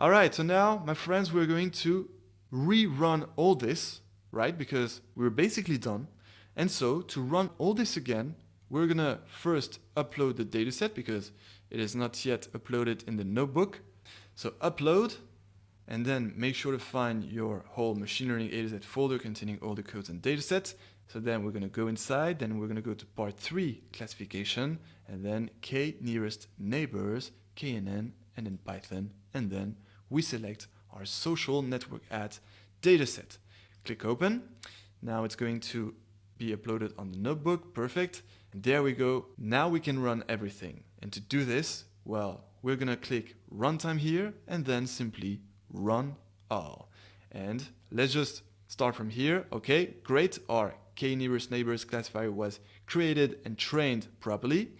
All right, so now, my friends, we're going to rerun all this, right? Because we're basically done. And so to run all this again, we're gonna first upload the dataset because it is not yet uploaded in the notebook. So upload, and then make sure to find your whole machine learning ADZ folder containing all the codes and datasets. So then we're gonna go inside, then we're gonna go to part 3, classification, and then k nearest neighbors, KNN, and then Python, and then we select our social network ads dataset. Click open. Now it's going to be uploaded on the notebook, perfect. And there we go. Now we can run everything. And to do this, well, we're gonna click runtime here and then simply run all. And let's just start from here. Okay, great. Our k nearest neighbors classifier was created and trained properly.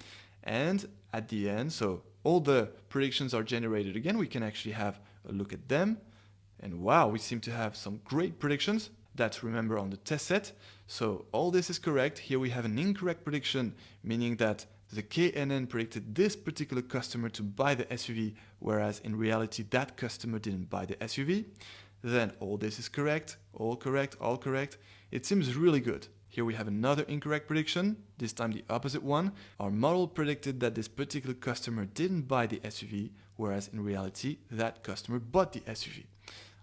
And at the end, so all the predictions are generated again. We can actually have a look at them. And wow, we seem to have some great predictions. That's, remember, on the test set. So all this is correct. Here we have an incorrect prediction, meaning that the KNN predicted this particular customer to buy the SUV, whereas in reality that customer didn't buy the SUV. Then all this is correct, all correct, all correct. It seems really good. Here we have another incorrect prediction, this time the opposite one. Our model predicted that this particular customer didn't buy the SUV, whereas in reality that customer bought the SUV.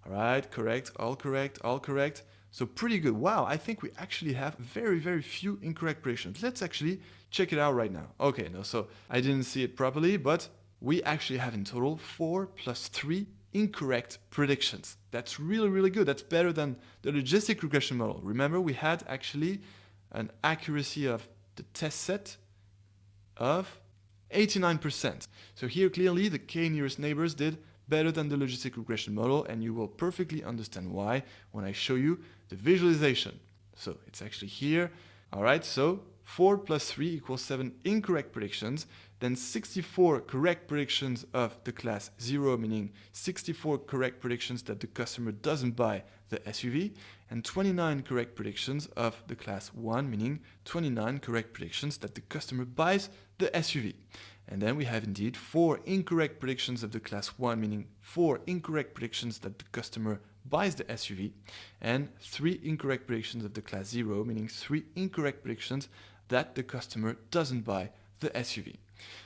All right, correct, all correct, all correct. So pretty good. Wow, I think we actually have very, very few incorrect predictions. Let's actually check it out right now. Okay, no, so I didn't see it properly, but we actually have in total 4 plus 3 incorrect predictions. That's really, really good. That's better than the logistic regression model. Remember, we had actually an accuracy of the test set of 89%. So here clearly the k nearest neighbors did better than the logistic regression model, and you will perfectly understand why when I show you the visualization. So it's actually here. All right, so 4 plus 3 equals 7 incorrect predictions, then 64 correct predictions of the class 0, meaning 64 correct predictions that the customer doesn't buy the SUV, and 29 correct predictions of the class 1, meaning 29 correct predictions that the customer buys the SUV. And then we have indeed 4 incorrect predictions of the class 1, meaning 4 incorrect predictions that the customer buys the SUV, and 3 incorrect predictions of the class 0, meaning 3 incorrect predictions that the customer doesn't buy the SUV.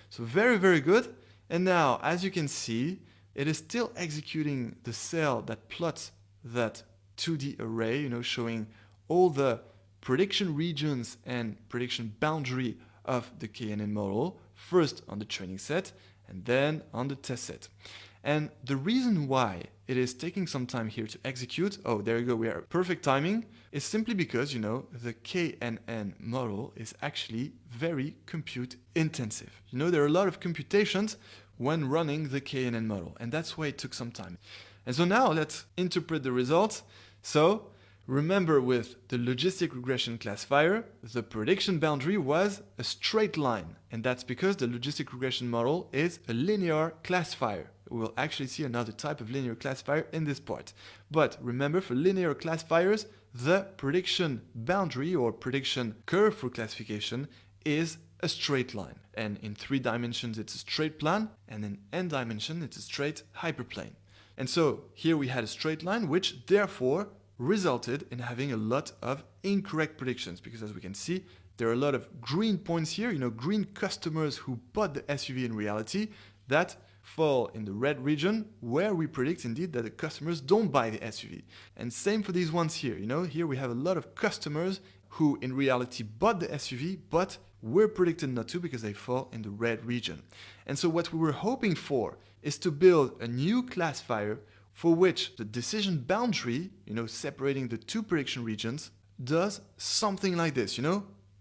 So very, very good. And now, as you can see, it is still executing the cell that plots that 2D array, showing all the prediction regions and prediction boundary of the KNN model, first on the training set and then on the test set. And the reason why it is taking some time here to execute, oh, there you go, we are at perfect timing, is simply because, the KNN model is actually very compute intensive. There are a lot of computations when running the KNN model, and that's why it took some time. And so now let's interpret the results. So remember, with the logistic regression classifier, the prediction boundary was a straight line, and that's because the logistic regression model is a linear classifier. We will actually see another type of linear classifier in this part. But remember, for linear classifiers, the prediction boundary or prediction curve for classification is a straight line. And in 3 dimensions, it's a straight plan, and in n dimension, it's a straight hyperplane. And so here we had a straight line, which therefore resulted in having a lot of incorrect predictions, because as we can see, there are a lot of green points here, green customers who bought the SUV in reality that fall in the red region where we predict indeed that the customers don't buy the SUV. And same for these ones here, here we have a lot of customers who in reality bought the SUV but were predicted not to because they fall in the red region. And so what we were hoping for is to build a new classifier for which the decision boundary, separating the 2 prediction regions, does something like this,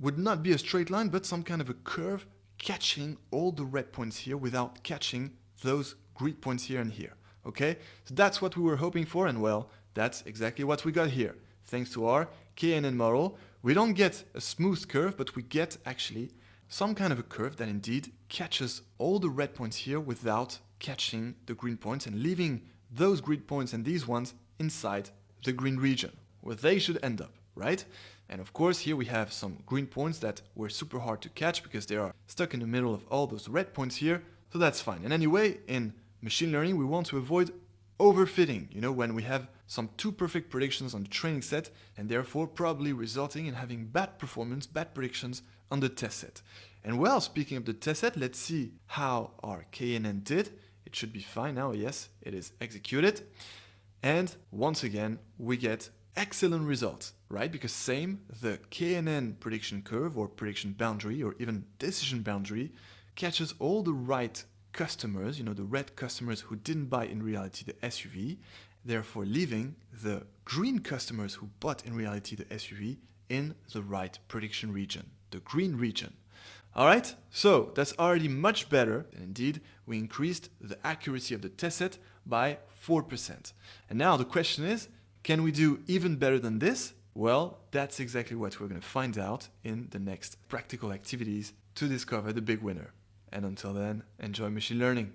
would not be a straight line, but some kind of a curve catching all the red points here without catching those green points here and here, okay? So that's what we were hoping for, and well, that's exactly what we got here. Thanks to our KNN model, we don't get a smooth curve, but we get actually some kind of a curve that indeed catches all the red points here without catching the green points and leaving those green points and these ones inside the green region, where they should end up, right? And of course, here we have some green points that were super hard to catch because they are stuck in the middle of all those red points here, so that's fine. And anyway, in machine learning, we want to avoid overfitting, when we have some too perfect predictions on the training set and therefore probably resulting in having bad performance, bad predictions on the test set. And well, speaking of the test set, let's see how our KNN did. It should be fine now, yes, it is executed. And once again, we get excellent results, right? Because same, the KNN prediction curve or prediction boundary or even decision boundary catches all the right customers, the red customers who didn't buy in reality the SUV, therefore leaving the green customers who bought in reality the SUV in the right prediction region, the green region. Alright, so that's already much better, and indeed we increased the accuracy of the test set by 4%. And now the question is, can we do even better than this? Well, that's exactly what we're going to find out in the next practical activities to discover the big winner. And until then, enjoy machine learning.